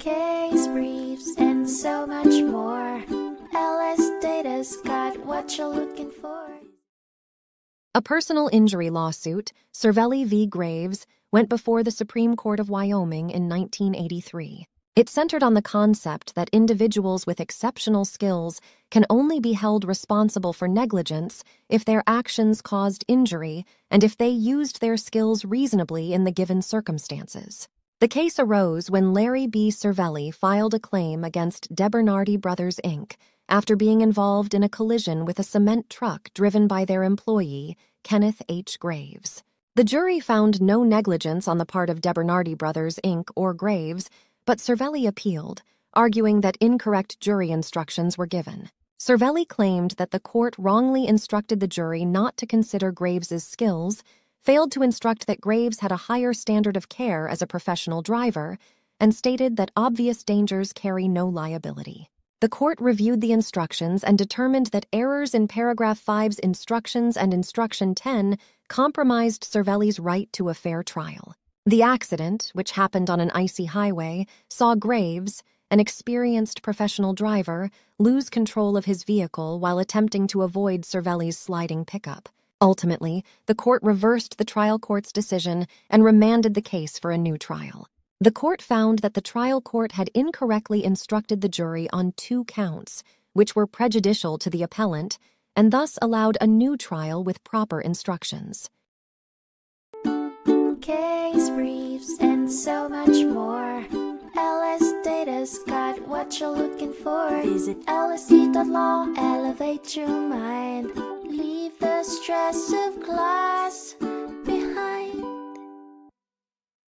case briefs, and so much more. LSData's got what you're looking for. A personal injury lawsuit, Cervelli v. Graves, went before the Supreme Court of Wyoming in 1983. It centered on the concept that individuals with exceptional skills can only be held responsible for negligence if their actions caused injury and if they used their skills reasonably in the given circumstances. The case arose when Larry B. Cervelli filed a claim against DeBernardi Brothers, Inc., after being involved in a collision with a cement truck driven by their employee, Kenneth H. Graves. The jury found no negligence on the part of DeBernardi Brothers, Inc. or Graves, but Cervelli appealed, arguing that incorrect jury instructions were given. Cervelli claimed that the court wrongly instructed the jury not to consider Graves's skills, failed to instruct that Graves had a higher standard of care as a professional driver, and stated that obvious dangers carry no liability. The court reviewed the instructions and determined that errors in paragraph 5's instructions and instruction 10 compromised Cervelli's right to a fair trial. The accident, which happened on an icy highway, saw Graves, an experienced professional driver, lose control of his vehicle while attempting to avoid Cervelli's sliding pickup. Ultimately, the court reversed the trial court's decision and remanded the case for a new trial. The court found that the trial court had incorrectly instructed the jury on 2 counts, which were prejudicial to the appellant, and thus allowed a new trial with proper instructions. Case briefs, and so much more. LSData's got what you're looking for. Visit lsd.law, elevate your mind. Leave the stress of class.